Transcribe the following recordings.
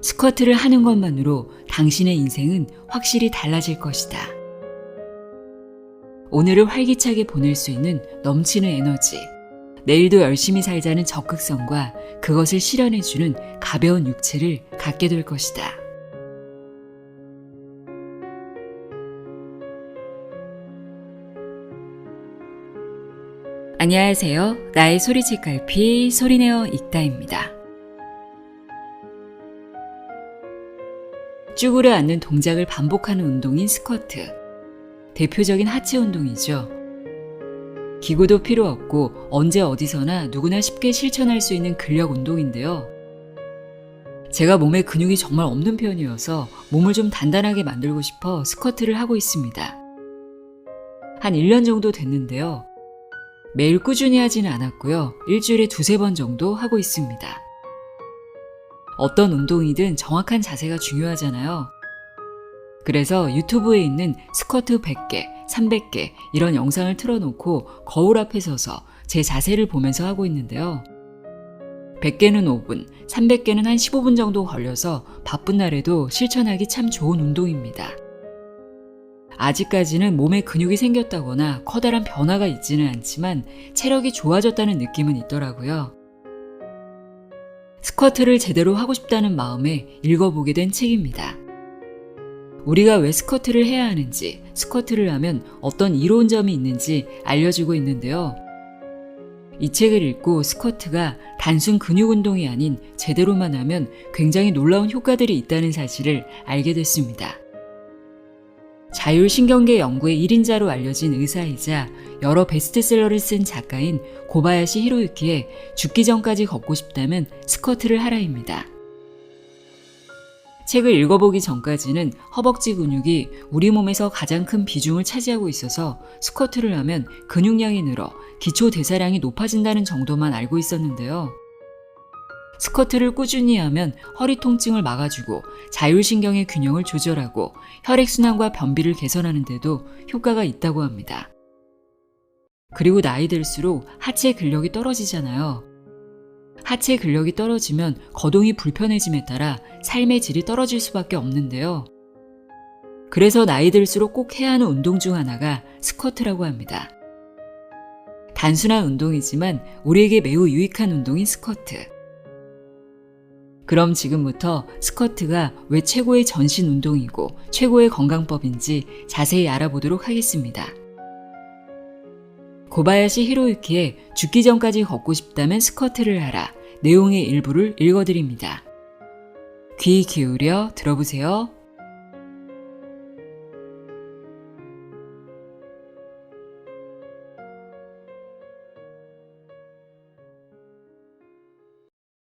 스쿼트를 하는 것만으로 당신의 인생은 확실히 달라질 것이다. 오늘을 활기차게 보낼 수 있는 넘치는 에너지, 내일도 열심히 살자는 적극성과 그것을 실현해주는 가벼운 육체를 갖게 될 것이다. 안녕하세요. 나의 소리책갈피 소리내어 읽다입니다. 쭈그려 앉는 동작을 반복하는 운동인 스쿼트. 대표적인 하체 운동이죠. 기구도 필요 없고 언제 어디서나 누구나 쉽게 실천할 수 있는 근력 운동인데요. 제가 몸에 근육이 정말 없는 편이어서 몸을 좀 단단하게 만들고 싶어 스쿼트를 하고 있습니다. 한 1년 정도 됐는데요. 매일 꾸준히 하지는 않았고요. 일주일에 2-3번 정도 하고 있습니다. 어떤 운동이든 정확한 자세가 중요하잖아요. 그래서 유튜브에 있는 스쿼트 100개, 300개 이런 영상을 틀어놓고 거울 앞에 서서 제 자세를 보면서 하고 있는데요. 100개는 5분, 300개는 한 15분 정도 걸려서 바쁜 날에도 실천하기 참 좋은 운동입니다. 아직까지는 몸에 근육이 생겼다거나 커다란 변화가 있지는 않지만 체력이 좋아졌다는 느낌은 있더라고요. 스쿼트를 제대로 하고 싶다는 마음에 읽어보게 된 책입니다. 우리가 왜 스쿼트를 해야 하는지, 스쿼트를 하면 어떤 이로운 점이 있는지 알려주고 있는데요. 이 책을 읽고 스쿼트가 단순 근육 운동이 아닌 제대로만 하면 굉장히 놀라운 효과들이 있다는 사실을 알게 됐습니다. 자율신경계 연구의 1인자로 알려진 의사이자 여러 베스트셀러를 쓴 작가인 고바야시 히로유키의 죽기 전까지 걷고 싶다면 스쿼트를 하라입니다. 책을 읽어보기 전까지는 허벅지 근육이 우리 몸에서 가장 큰 비중을 차지하고 있어서 스쿼트를 하면 근육량이 늘어 기초 대사량이 높아진다는 정도만 알고 있었는데요. 스쿼트를 꾸준히 하면 허리 통증을 막아주고 자율신경의 균형을 조절하고 혈액순환과 변비를 개선하는 데도 효과가 있다고 합니다. 그리고 나이 들수록 하체 근력이 떨어지잖아요. 하체 근력이 떨어지면 거동이 불편해짐에 따라 삶의 질이 떨어질 수밖에 없는데요. 그래서 나이 들수록 꼭 해야 하는 운동 중 하나가 스쿼트라고 합니다. 단순한 운동이지만 우리에게 매우 유익한 운동인 스쿼트. 그럼 지금부터 스쿼트가 왜 최고의 전신 운동이고 최고의 건강법인지 자세히 알아보도록 하겠습니다. 고바야시 히로유키의 죽기 전까지 걷고 싶다면 스쿼트를 하라 내용의 일부를 읽어드립니다. 귀 기울여 들어보세요.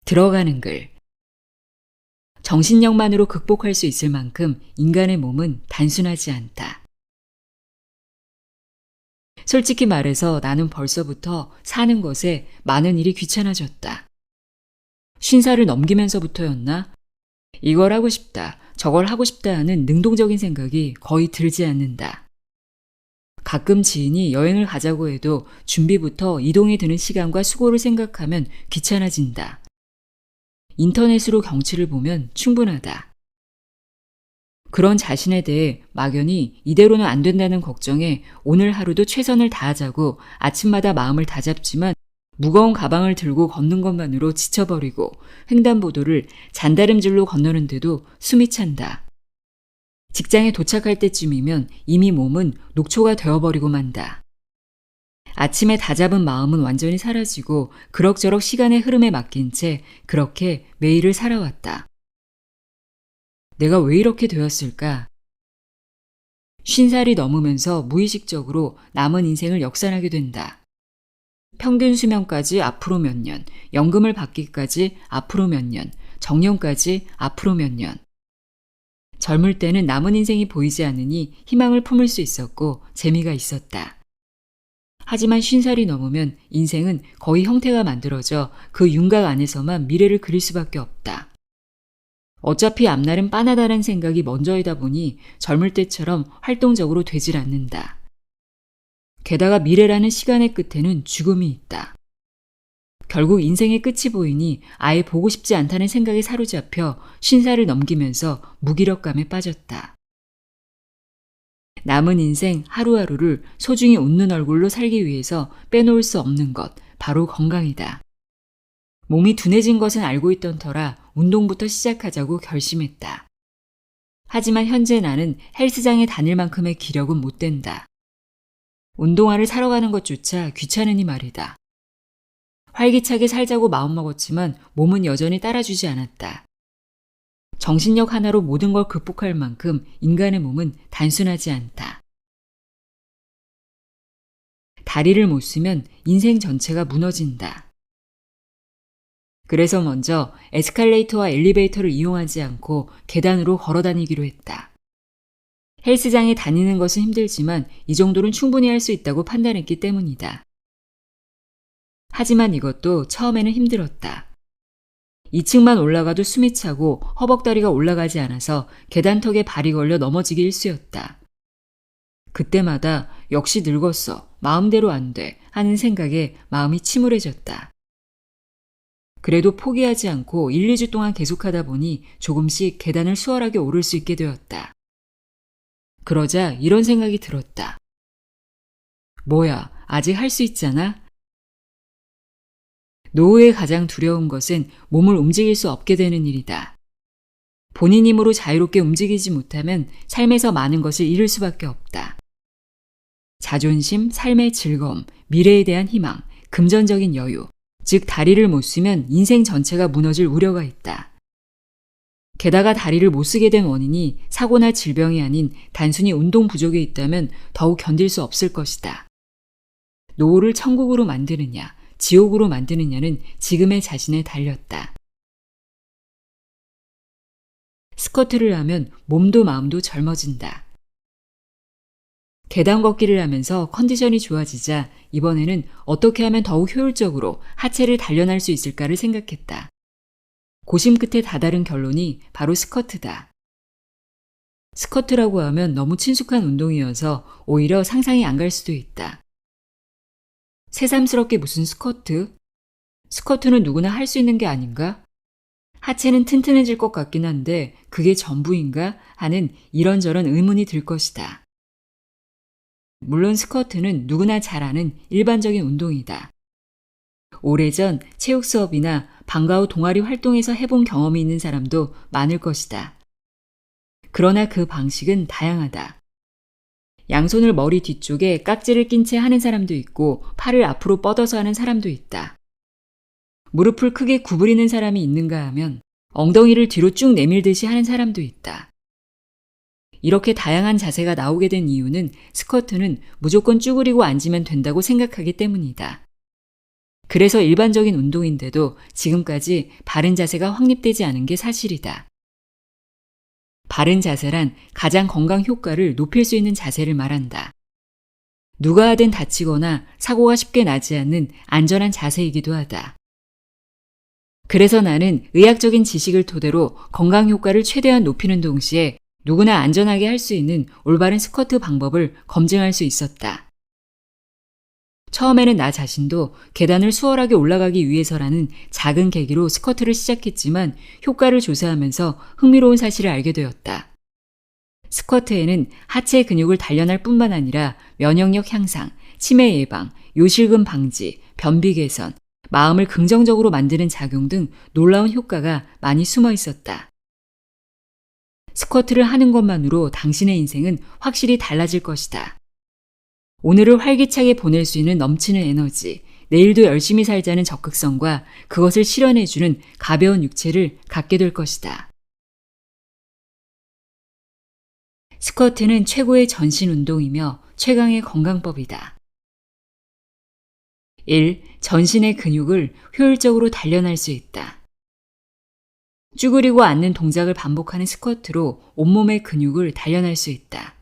들어가는 글. 정신력만으로 극복할 수 있을 만큼 인간의 몸은 단순하지 않다. 솔직히 말해서 나는 벌써부터 사는 것에 많은 일이 귀찮아졌다. 50살을 넘기면서부터였나? 이걸 하고 싶다, 저걸 하고 싶다 하는 능동적인 생각이 거의 들지 않는다. 가끔 지인이 여행을 가자고 해도 준비부터 이동에 드는 시간과 수고를 생각하면 귀찮아진다. 인터넷으로 경치를 보면 충분하다. 그런 자신에 대해 막연히 이대로는 안 된다는 걱정에 오늘 하루도 최선을 다하자고 아침마다 마음을 다잡지만 무거운 가방을 들고 걷는 것만으로 지쳐버리고 횡단보도를 잔다름질로 건너는데도 숨이 찬다. 직장에 도착할 때쯤이면 이미 몸은 녹초가 되어버리고 만다. 아침에 다잡은 마음은 완전히 사라지고 그럭저럭 시간의 흐름에 맡긴 채 그렇게 매일을 살아왔다. 내가 왜 이렇게 되었을까? 50살이 넘으면서 무의식적으로 남은 인생을 역산하게 된다. 평균 수명까지 앞으로 몇 년, 연금을 받기까지 앞으로 몇 년, 정년까지 앞으로 몇 년. 젊을 때는 남은 인생이 보이지 않으니 희망을 품을 수 있었고 재미가 있었다. 하지만 50살이 넘으면 인생은 거의 형태가 만들어져 그 윤곽 안에서만 미래를 그릴 수밖에 없다. 어차피 앞날은 빤하다는 생각이 먼저이다 보니 젊을 때처럼 활동적으로 되질 않는다. 게다가 미래라는 시간의 끝에는 죽음이 있다. 결국 인생의 끝이 보이니 아예 보고 싶지 않다는 생각에 사로잡혀 50살을 넘기면서 무기력감에 빠졌다. 남은 인생 하루하루를 소중히 웃는 얼굴로 살기 위해서 빼놓을 수 없는 것, 바로 건강이다. 몸이 둔해진 것은 알고 있던 터라 운동부터 시작하자고 결심했다. 하지만 현재 나는 헬스장에 다닐 만큼의 기력은 못 된다. 운동화를 사러 가는 것조차 귀찮으니 말이다. 활기차게 살자고 마음먹었지만 몸은 여전히 따라주지 않았다. 정신력 하나로 모든 걸 극복할 만큼 인간의 몸은 단순하지 않다. 다리를 못 쓰면 인생 전체가 무너진다. 그래서 먼저 에스컬레이터와 엘리베이터를 이용하지 않고 계단으로 걸어 다니기로 했다. 헬스장에 다니는 것은 힘들지만 이 정도는 충분히 할 수 있다고 판단했기 때문이다. 하지만 이것도 처음에는 힘들었다. 2층만 올라가도 숨이 차고 허벅다리가 올라가지 않아서 계단턱에 발이 걸려 넘어지기 일쑤였다. 그때마다 역시 늙었어, 마음대로 안 돼 하는 생각에 마음이 침울해졌다. 그래도 포기하지 않고 1, 2주 동안 계속하다 보니 조금씩 계단을 수월하게 오를 수 있게 되었다. 그러자 이런 생각이 들었다. 뭐야, 아직 할 수 있잖아? 노후에 가장 두려운 것은 몸을 움직일 수 없게 되는 일이다. 본인 힘으로 자유롭게 움직이지 못하면 삶에서 많은 것을 잃을 수밖에 없다. 자존심, 삶의 즐거움, 미래에 대한 희망, 금전적인 여유, 즉 다리를 못 쓰면 인생 전체가 무너질 우려가 있다. 게다가 다리를 못 쓰게 된 원인이 사고나 질병이 아닌 단순히 운동 부족에 있다면 더욱 견딜 수 없을 것이다. 노후를 천국으로 만드느냐, 지옥으로 만드느냐는 지금의 자신에 달렸다. 스쿼트를 하면 몸도 마음도 젊어진다. 계단 걷기를 하면서 컨디션이 좋아지자 이번에는 어떻게 하면 더욱 효율적으로 하체를 단련할 수 있을까를 생각했다. 고심 끝에 다다른 결론이 바로 스쿼트다. 스쿼트라고 하면 너무 친숙한 운동이어서 오히려 상상이 안 갈 수도 있다. 새삼스럽게 무슨 스쿼트? 스쿼트는 누구나 할 수 있는 게 아닌가? 하체는 튼튼해질 것 같긴 한데 그게 전부인가? 하는 이런저런 의문이 들 것이다. 물론 스쿼트는 누구나 잘 아는 일반적인 운동이다. 오래전 체육 수업이나 방과 후 동아리 활동에서 해본 경험이 있는 사람도 많을 것이다. 그러나 그 방식은 다양하다. 양손을 머리 뒤쪽에 깍지를 낀 채 하는 사람도 있고 팔을 앞으로 뻗어서 하는 사람도 있다. 무릎을 크게 구부리는 사람이 있는가 하면 엉덩이를 뒤로 쭉 내밀듯이 하는 사람도 있다. 이렇게 다양한 자세가 나오게 된 이유는 스쿼트는 무조건 쭈그리고 앉으면 된다고 생각하기 때문이다. 그래서 일반적인 운동인데도 지금까지 바른 자세가 확립되지 않은 게 사실이다. 바른 자세란 가장 건강 효과를 높일 수 있는 자세를 말한다. 누가 하든 다치거나 사고가 쉽게 나지 않는 안전한 자세이기도 하다. 그래서 나는 의학적인 지식을 토대로 건강 효과를 최대한 높이는 동시에 누구나 안전하게 할 수 있는 올바른 스쿼트 방법을 검증할 수 있었다. 처음에는 나 자신도 계단을 수월하게 올라가기 위해서라는 작은 계기로 스쿼트를 시작했지만 효과를 조사하면서 흥미로운 사실을 알게 되었다. 스쿼트에는 하체 근육을 단련할 뿐만 아니라 면역력 향상, 치매 예방, 요실금 방지, 변비 개선, 마음을 긍정적으로 만드는 작용 등 놀라운 효과가 많이 숨어 있었다. 스쿼트를 하는 것만으로 당신의 인생은 확실히 달라질 것이다. 오늘을 활기차게 보낼 수 있는 넘치는 에너지, 내일도 열심히 살자는 적극성과 그것을 실현해주는 가벼운 육체를 갖게 될 것이다. 스쿼트는 최고의 전신 운동이며 최강의 건강법이다. 1. 전신의 근육을 효율적으로 단련할 수 있다. 쭈그리고 앉는 동작을 반복하는 스쿼트로 온몸의 근육을 단련할 수 있다.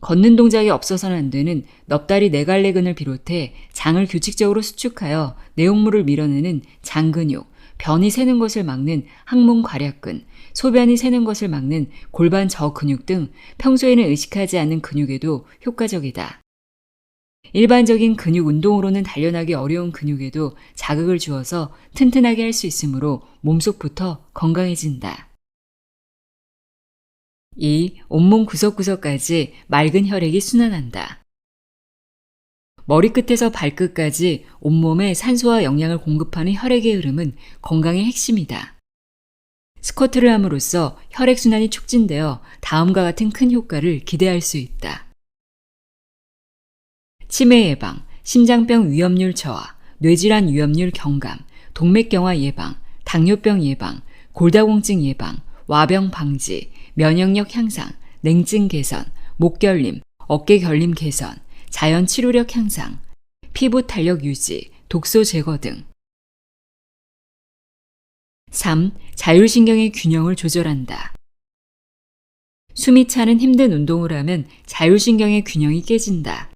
걷는 동작이 없어서는 안 되는 넙다리 네갈래근을 비롯해 장을 규칙적으로 수축하여 내용물을 밀어내는 장근육, 변이 새는 것을 막는 항문괄약근, 소변이 새는 것을 막는 골반 저근육 등 평소에는 의식하지 않는 근육에도 효과적이다. 일반적인 근육 운동으로는 단련하기 어려운 근육에도 자극을 주어서 튼튼하게 할 수 있으므로 몸속부터 건강해진다. 2. 온몸 구석구석까지 맑은 혈액이 순환한다. 머리끝에서 발끝까지 온몸에 산소와 영양을 공급하는 혈액의 흐름은 건강의 핵심이다. 스쿼트를 함으로써 혈액순환이 촉진되어 다음과 같은 큰 효과를 기대할 수 있다. 치매 예방, 심장병 위험률 저하, 뇌질환 위험률 경감, 동맥경화 예방, 당뇨병 예방, 골다공증 예방, 와병 방지, 면역력 향상, 냉증 개선, 목결림, 어깨 결림 개선, 자연 치료력 향상, 피부 탄력 유지, 독소 제거 등. 3. 자율신경의 균형을 조절한다. 숨이 차는 힘든 운동을 하면 자율신경의 균형이 깨진다.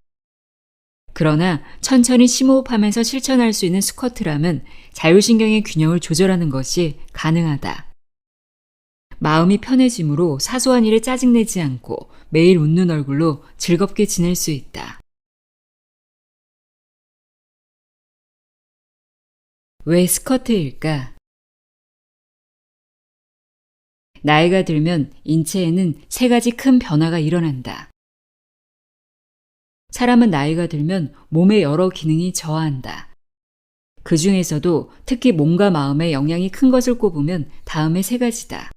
그러나 천천히 심호흡하면서 실천할 수 있는 스쿼트라면 자율신경의 균형을 조절하는 것이 가능하다. 마음이 편해지므로 사소한 일에 짜증내지 않고 매일 웃는 얼굴로 즐겁게 지낼 수 있다. 왜 스쿼트일까? 나이가 들면 인체에는 세 가지 큰 변화가 일어난다. 사람은 나이가 들면 몸의 여러 기능이 저하한다. 그 중에서도 특히 몸과 마음에 영향이 큰 것을 꼽으면 다음의 세 가지다.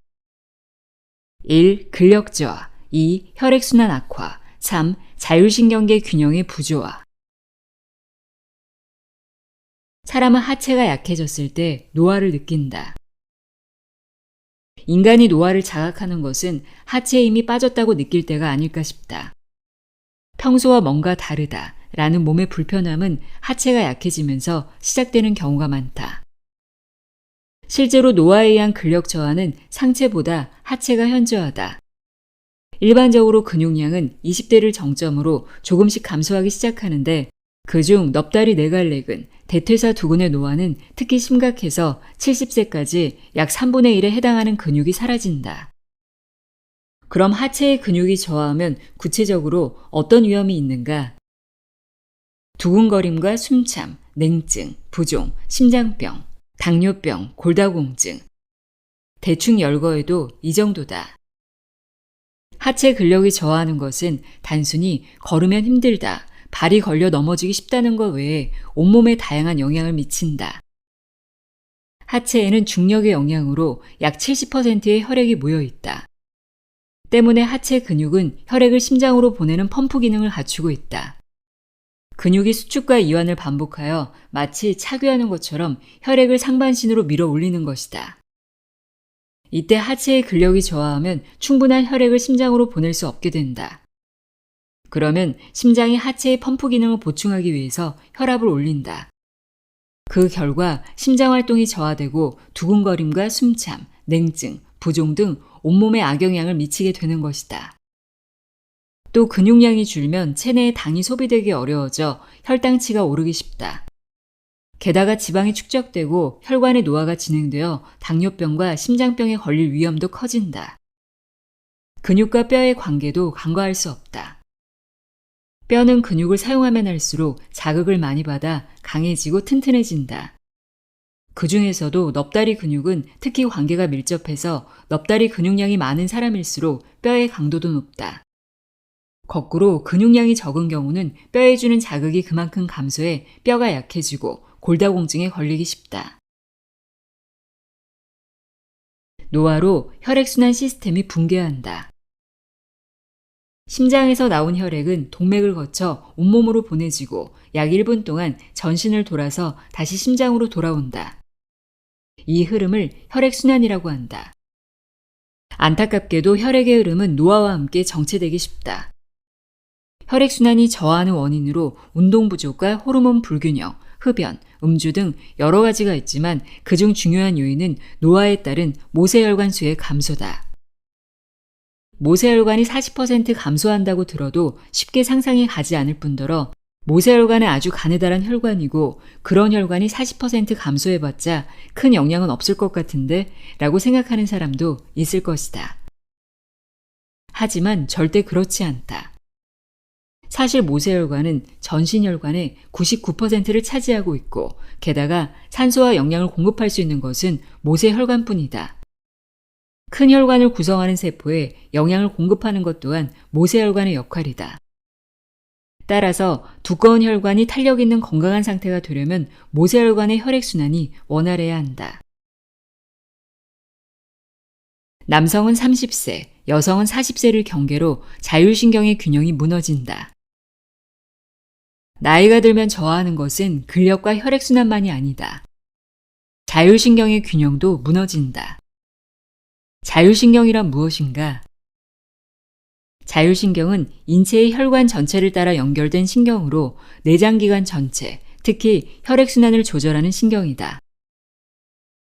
1. 근력 저하, 2. 혈액순환 악화, 3. 자율신경계 균형의 부조화. 사람은 하체가 약해졌을 때 노화를 느낀다. 인간이 노화를 자각하는 것은 하체에 힘이 빠졌다고 느낄 때가 아닐까 싶다. 평소와 뭔가 다르다 라는 몸의 불편함은 하체가 약해지면서 시작되는 경우가 많다. 실제로 노화에 의한 근력 저하는 상체보다 하체가 현저하다. 일반적으로 근육량은 20대를 정점으로 조금씩 감소하기 시작하는데 그중 넙다리 네갈래근, 대퇴사 두근의 노화는 특히 심각해서 70세까지 약 3분의 1에 해당하는 근육이 사라진다. 그럼 하체의 근육이 저하하면 구체적으로 어떤 위험이 있는가? 두근거림과 숨참, 냉증, 부종, 심장병, 당뇨병, 골다공증. 대충 열거해도 이 정도다. 하체 근력이 저하하는 것은 단순히 걸으면 힘들다, 발이 걸려 넘어지기 쉽다는 것 외에 온몸에 다양한 영향을 미친다. 하체에는 중력의 영향으로 약 70%의 혈액이 모여 있다. 때문에 하체 근육은 혈액을 심장으로 보내는 펌프 기능을 갖추고 있다. 근육이 수축과 이완을 반복하여 마치 차교하는 것처럼 혈액을 상반신으로 밀어 올리는 것이다. 이때 하체의 근력이 저하하면 충분한 혈액을 심장으로 보낼 수 없게 된다. 그러면 심장이 하체의 펌프 기능을 보충하기 위해서 혈압을 올린다. 그 결과 심장 활동이 저하되고 두근거림과 숨참, 냉증, 부종 등 온몸에 악영향을 미치게 되는 것이다. 또 근육량이 줄면 체내에 당이 소비되기 어려워져 혈당치가 오르기 쉽다. 게다가 지방이 축적되고 혈관의 노화가 진행되어 당뇨병과 심장병에 걸릴 위험도 커진다. 근육과 뼈의 관계도 간과할 수 없다. 뼈는 근육을 사용하면 할수록 자극을 많이 받아 강해지고 튼튼해진다. 그 중에서도 넙다리 근육은 특히 관계가 밀접해서 넙다리 근육량이 많은 사람일수록 뼈의 강도도 높다. 거꾸로 근육량이 적은 경우는 뼈에 주는 자극이 그만큼 감소해 뼈가 약해지고 골다공증에 걸리기 쉽다. 노화로 혈액순환 시스템이 붕괴한다. 심장에서 나온 혈액은 동맥을 거쳐 온몸으로 보내지고 약 1분 동안 전신을 돌아서 다시 심장으로 돌아온다. 이 흐름을 혈액순환이라고 한다. 안타깝게도 혈액의 흐름은 노화와 함께 정체되기 쉽다. 혈액순환이 저하하는 원인으로 운동 부족과 호르몬 불균형, 흡연, 음주 등 여러 가지가 있지만 그중 중요한 요인은 노화에 따른 모세혈관 수의 감소다. 모세혈관이 40% 감소한다고 들어도 쉽게 상상이 가지 않을 뿐더러 모세혈관은 아주 가느다란 혈관이고 그런 혈관이 40% 감소해봤자 큰 영향은 없을 것 같은데 라고 생각하는 사람도 있을 것이다. 하지만 절대 그렇지 않다. 사실 모세혈관은 전신혈관의 99%를 차지하고 있고 게다가 산소와 영양을 공급할 수 있는 것은 모세혈관뿐이다. 큰 혈관을 구성하는 세포에 영양을 공급하는 것 또한 모세혈관의 역할이다. 따라서 두꺼운 혈관이 탄력 있는 건강한 상태가 되려면 모세혈관의 혈액순환이 원활해야 한다. 남성은 30세, 여성은 40세를 경계로 자율신경의 균형이 무너진다. 나이가 들면 저하하는 것은 근력과 혈액순환만이 아니다. 자율신경의 균형도 무너진다. 자율신경이란 무엇인가? 자율신경은 인체의 혈관 전체를 따라 연결된 신경으로 내장기관 전체, 특히 혈액순환을 조절하는 신경이다.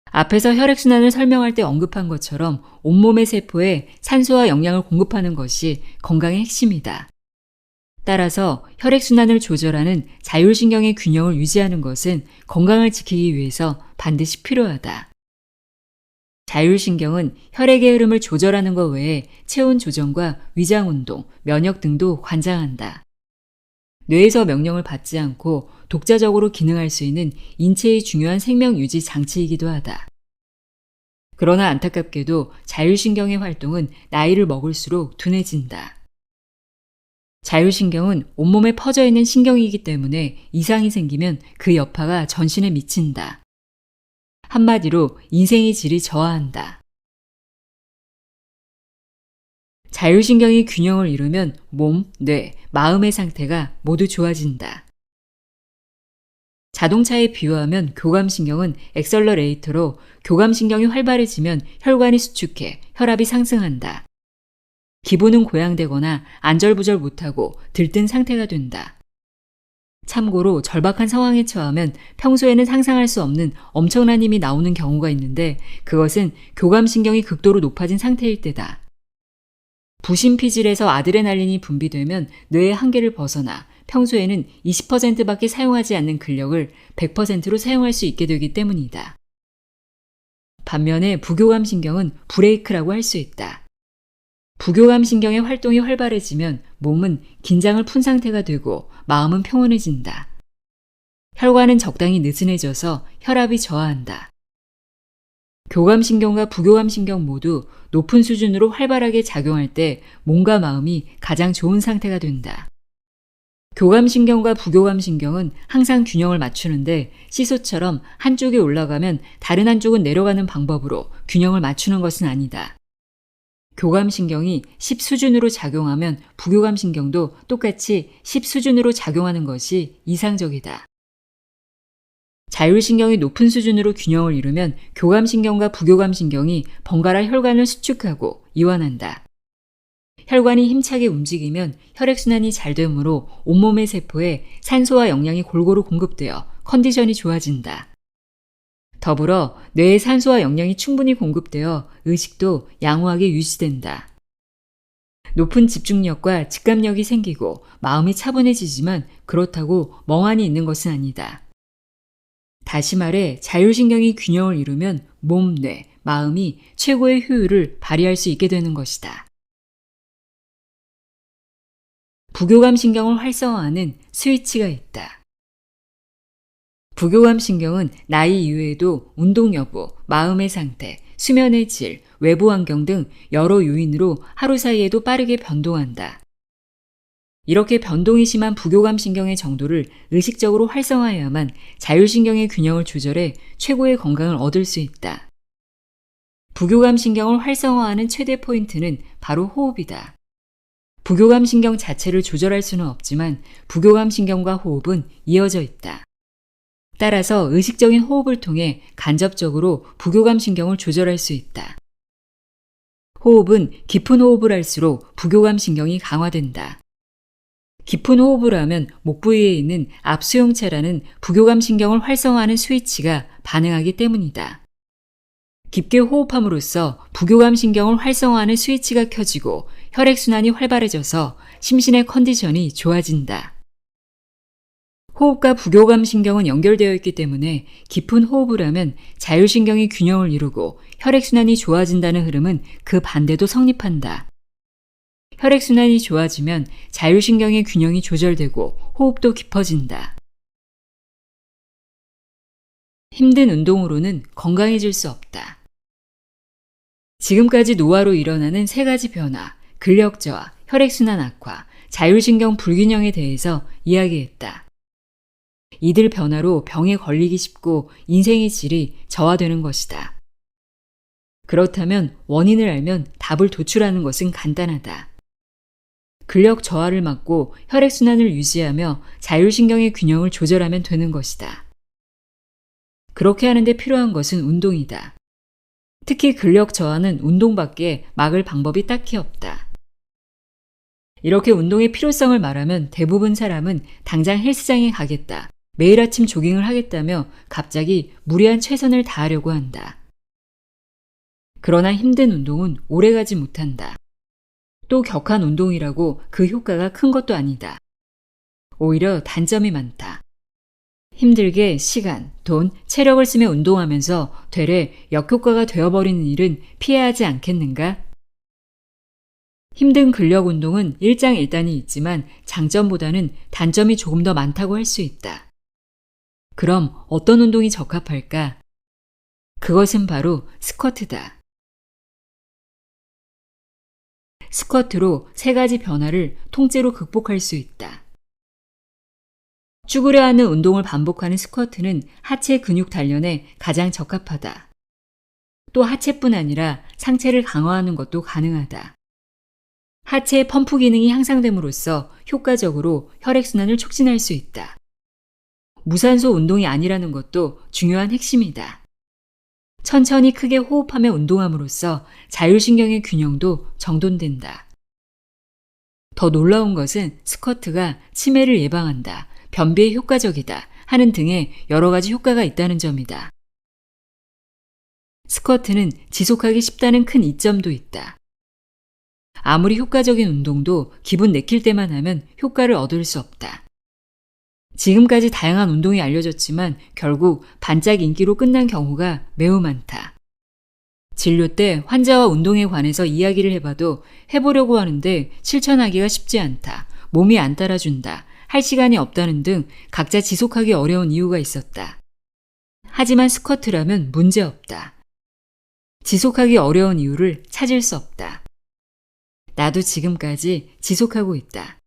앞에서 혈액순환을 설명할 때 언급한 것처럼 온몸의 세포에 산소와 영양을 공급하는 것이 건강의 핵심이다. 따라서 혈액순환을 조절하는 자율신경의 균형을 유지하는 것은 건강을 지키기 위해서 반드시 필요하다. 자율신경은 혈액의 흐름을 조절하는 것 외에 체온 조정과 위장운동, 면역 등도 관장한다. 뇌에서 명령을 받지 않고 독자적으로 기능할 수 있는 인체의 중요한 생명유지 장치이기도 하다. 그러나 안타깝게도 자율신경의 활동은 나이를 먹을수록 둔해진다. 자율신경은 온몸에 퍼져 있는 신경이기 때문에 이상이 생기면 그 여파가 전신에 미친다. 한마디로 인생의 질이 저하한다. 자율신경이 균형을 이루면 몸, 뇌, 마음의 상태가 모두 좋아진다. 자동차에 비유하면 교감신경은 엑셀러레이터로 교감신경이 활발해지면 혈관이 수축해 혈압이 상승한다. 기분은 고양되거나 안절부절 못하고 들뜬 상태가 된다. 참고로 절박한 상황에 처하면 평소에는 상상할 수 없는 엄청난 힘이 나오는 경우가 있는데 그것은 교감신경이 극도로 높아진 상태일 때다. 부심피질에서 아드레날린이 분비되면 뇌의 한계를 벗어나 평소에는 20%밖에 사용하지 않는 근력을 100%로 사용할 수 있게 되기 때문이다. 반면에 부교감신경은 브레이크라고 할 수 있다. 부교감신경의 활동이 활발해지면 몸은 긴장을 푼 상태가 되고 마음은 평온해진다. 혈관은 적당히 느슨해져서 혈압이 저하한다. 교감신경과 부교감신경 모두 높은 수준으로 활발하게 작용할 때 몸과 마음이 가장 좋은 상태가 된다. 교감신경과 부교감신경은 항상 균형을 맞추는데 시소처럼 한쪽이 올라가면 다른 한쪽은 내려가는 방법으로 균형을 맞추는 것은 아니다. 교감신경이 10 수준으로 작용하면 부교감신경도 똑같이 10 수준으로 작용하는 것이 이상적이다. 자율신경이 높은 수준으로 균형을 이루면 교감신경과 부교감신경이 번갈아 혈관을 수축하고 이완한다. 혈관이 힘차게 움직이면 혈액순환이 잘 되므로 온몸의 세포에 산소와 영양이 골고루 공급되어 컨디션이 좋아진다. 더불어 뇌에 산소와 영양이 충분히 공급되어 의식도 양호하게 유지된다. 높은 집중력과 직감력이 생기고 마음이 차분해지지만 그렇다고 멍하니 있는 것은 아니다. 다시 말해 자율신경이 균형을 이루면 몸, 뇌, 마음이 최고의 효율을 발휘할 수 있게 되는 것이다. 부교감신경을 활성화하는 스위치가 있다. 부교감신경은 나이 이후에도 운동 여부, 마음의 상태, 수면의 질, 외부 환경 등 여러 요인으로 하루 사이에도 빠르게 변동한다. 이렇게 변동이 심한 부교감신경의 정도를 의식적으로 활성화해야만 자율신경의 균형을 조절해 최고의 건강을 얻을 수 있다. 부교감신경을 활성화하는 최대 포인트는 바로 호흡이다. 부교감신경 자체를 조절할 수는 없지만 부교감신경과 호흡은 이어져 있다. 따라서 의식적인 호흡을 통해 간접적으로 부교감신경을 조절할 수 있다. 호흡은 깊은 호흡을 할수록 부교감신경이 강화된다. 깊은 호흡을 하면 목 부위에 있는 압수용체라는 부교감신경을 활성화하는 스위치가 반응하기 때문이다. 깊게 호흡함으로써 부교감신경을 활성화하는 스위치가 켜지고 혈액순환이 활발해져서 심신의 컨디션이 좋아진다. 호흡과 부교감신경은 연결되어 있기 때문에 깊은 호흡을 하면 자율신경이 균형을 이루고 혈액순환이 좋아진다는 흐름은 그 반대도 성립한다. 혈액순환이 좋아지면 자율신경의 균형이 조절되고 호흡도 깊어진다. 힘든 운동으로는 건강해질 수 없다. 지금까지 노화로 일어나는 3가지 변화, 근력 저하, 혈액순환 악화, 자율신경 불균형에 대해서 이야기했다. 이들 변화로 병에 걸리기 쉽고 인생의 질이 저하되는 것이다. 그렇다면 원인을 알면 답을 도출하는 것은 간단하다. 근력 저하를 막고 혈액순환을 유지하며 자율신경의 균형을 조절하면 되는 것이다. 그렇게 하는데 필요한 것은 운동이다. 특히 근력 저하는 운동밖에 막을 방법이 딱히 없다. 이렇게 운동의 필요성을 말하면 대부분 사람은 당장 헬스장에 가겠다, 매일 아침 조깅을 하겠다며 갑자기 무리한 최선을 다하려고 한다. 그러나 힘든 운동은 오래가지 못한다. 또 격한 운동이라고 그 효과가 큰 것도 아니다. 오히려 단점이 많다. 힘들게 시간, 돈, 체력을 쓰며 운동하면서 되레 역효과가 되어버리는 일은 피해야 하지 않겠는가? 힘든 근력 운동은 일장일단이 있지만 장점보다는 단점이 조금 더 많다고 할 수 있다. 그럼 어떤 운동이 적합할까? 그것은 바로 스쿼트다. 스쿼트로 3가지 변화를 통째로 극복할 수 있다. 쭈그려 앉는 운동을 반복하는 스쿼트는 하체 근육 단련에 가장 적합하다. 또 하체뿐 아니라 상체를 강화하는 것도 가능하다. 하체의 펌프 기능이 향상됨으로써 효과적으로 혈액순환을 촉진할 수 있다. 무산소 운동이 아니라는 것도 중요한 핵심이다. 천천히 크게 호흡하며 운동함으로써 자율신경의 균형도 정돈된다. 더 놀라운 것은 스쿼트가 치매를 예방한다, 변비에 효과적이다 하는 등의 여러 가지 효과가 있다는 점이다. 스쿼트는 지속하기 쉽다는 큰 이점도 있다. 아무리 효과적인 운동도 기분 내킬 때만 하면 효과를 얻을 수 없다. 지금까지 다양한 운동이 알려졌지만 결국 반짝 인기로 끝난 경우가 매우 많다. 진료 때 환자와 운동에 관해서 이야기를 해봐도 해보려고 하는데 실천하기가 쉽지 않다, 몸이 안 따라준다, 할 시간이 없다는 등 각자 지속하기 어려운 이유가 있었다. 하지만 스쿼트라면 문제없다. 지속하기 어려운 이유를 찾을 수 없다. 나도 지금까지 지속하고 있다.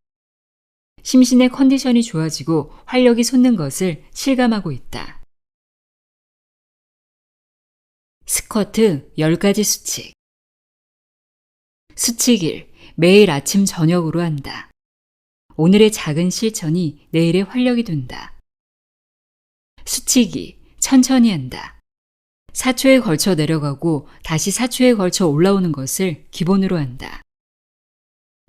심신의 컨디션이 좋아지고 활력이 솟는 것을 실감하고 있다. 스쿼트 10가지 수칙. 수칙 1. 매일 아침 저녁으로 한다. 오늘의 작은 실천이 내일의 활력이 된다. 수칙 2. 천천히 한다. 4초에 걸쳐 내려가고 다시 4초에 걸쳐 올라오는 것을 기본으로 한다.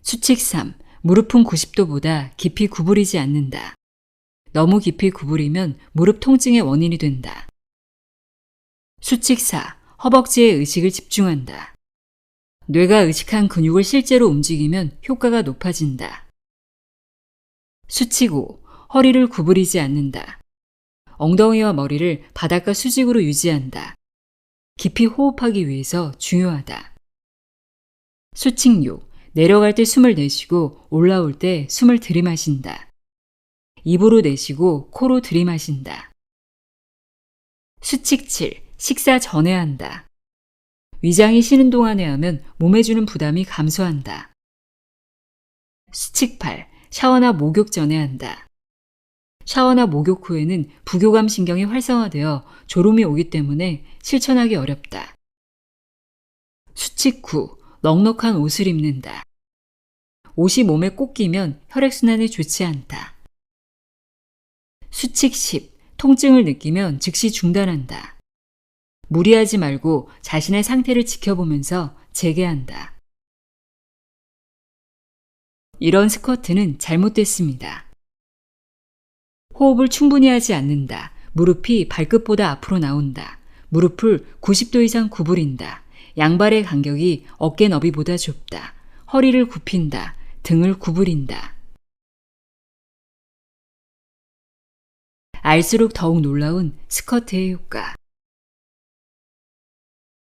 수칙 3. 무릎은 90도보다 깊이 구부리지 않는다. 너무 깊이 구부리면 무릎 통증의 원인이 된다. 수칙 4. 허벅지에 의식을 집중한다. 뇌가 의식한 근육을 실제로 움직이면 효과가 높아진다. 수칙 5. 허리를 구부리지 않는다. 엉덩이와 머리를 바닥과 수직으로 유지한다. 깊이 호흡하기 위해서 중요하다. 수칙 6. 내려갈 때 숨을 내쉬고 올라올 때 숨을 들이마신다. 입으로 내쉬고 코로 들이마신다. 수칙 7. 식사 전에 한다. 위장이 쉬는 동안에 하면 몸에 주는 부담이 감소한다. 수칙 8. 샤워나 목욕 전에 한다. 샤워나 목욕 후에는 부교감 신경이 활성화되어 졸음이 오기 때문에 실천하기 어렵다. 수칙 9. 넉넉한 옷을 입는다. 옷이 몸에 꼭 끼면 혈액순환에 좋지 않다. 수칙 10. 통증을 느끼면 즉시 중단한다. 무리하지 말고 자신의 상태를 지켜보면서 재개한다. 이런 스쿼트는 잘못됐습니다. 호흡을 충분히 하지 않는다. 무릎이 발끝보다 앞으로 나온다. 무릎을 90도 이상 구부린다. 양발의 간격이 어깨 너비보다 좁다. 허리를 굽힌다. 등을 구부린다. 알수록 더욱 놀라운 스쿼트의 효과.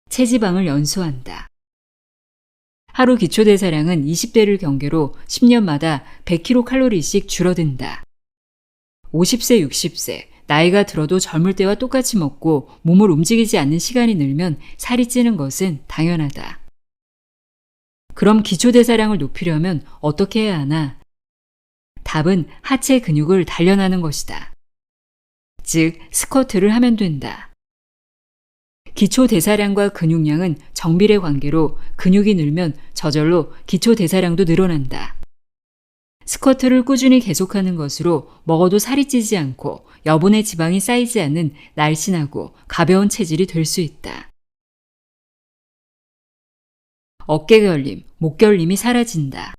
체지방을 연소한다. 하루 기초대사량은 20대를 경계로 10년마다 100kcal씩 줄어든다. 50세, 60세, 나이가 들어도 젊을 때와 똑같이 먹고 몸을 움직이지 않는 시간이 늘면 살이 찌는 것은 당연하다. 그럼 기초대사량을 높이려면 어떻게 해야 하나? 답은 하체 근육을 단련하는 것이다. 즉, 스쿼트를 하면 된다. 기초대사량과 근육량은 정비례 관계로 근육이 늘면 저절로 기초대사량도 늘어난다. 스쿼트를 꾸준히 계속하는 것으로 먹어도 살이 찌지 않고 여분의 지방이 쌓이지 않는 날씬하고 가벼운 체질이 될 수 있다. 어깨 결림, 목 결림이 사라진다.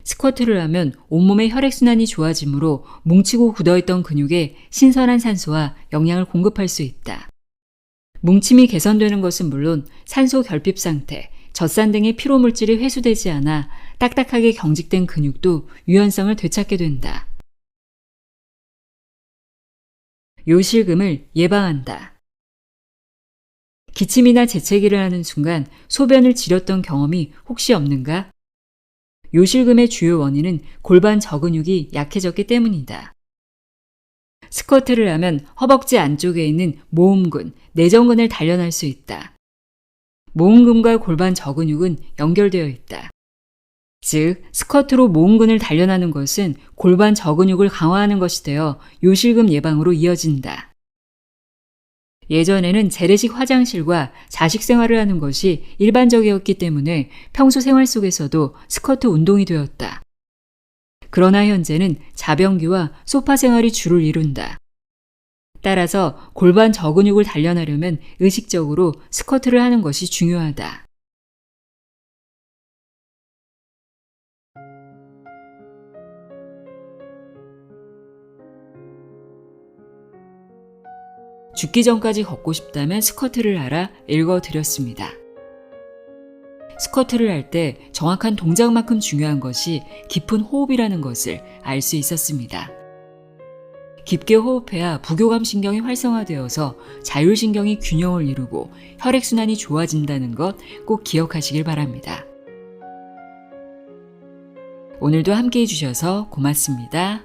스쿼트를 하면 온몸의 혈액순환이 좋아지므로 뭉치고 굳어있던 근육에 신선한 산소와 영양을 공급할 수 있다. 뭉침이 개선되는 것은 물론 산소 결핍 상태, 젖산 등의 피로물질이 회수되지 않아 딱딱하게 경직된 근육도 유연성을 되찾게 된다. 요실금을 예방한다. 기침이나 재채기를 하는 순간 소변을 지렸던 경험이 혹시 없는가? 요실금의 주요 원인은 골반 저근육이 약해졌기 때문이다. 스쿼트를 하면 허벅지 안쪽에 있는 모음근, 내전근을 단련할 수 있다. 모음근과 골반 저근육은 연결되어 있다. 즉, 스쿼트로 모음근을 단련하는 것은 골반 저근육을 강화하는 것이 되어 요실금 예방으로 이어진다. 예전에는 재래식 화장실과 자식 생활을 하는 것이 일반적이었기 때문에 평소 생활 속에서도 스쿼트 운동이 되었다. 그러나 현재는 자변기와 소파 생활이 주를 이룬다. 따라서 골반 저근육을 단련하려면 의식적으로 스쿼트를 하는 것이 중요하다. 죽기 전까지 걷고 싶다면 스쿼트를 하라 읽어드렸습니다. 스쿼트를 할 때 정확한 동작만큼 중요한 것이 깊은 호흡이라는 것을 알 수 있었습니다. 깊게 호흡해야 부교감 신경이 활성화되어서 자율신경이 균형을 이루고 혈액순환이 좋아진다는 것 꼭 기억하시길 바랍니다. 오늘도 함께 해주셔서 고맙습니다.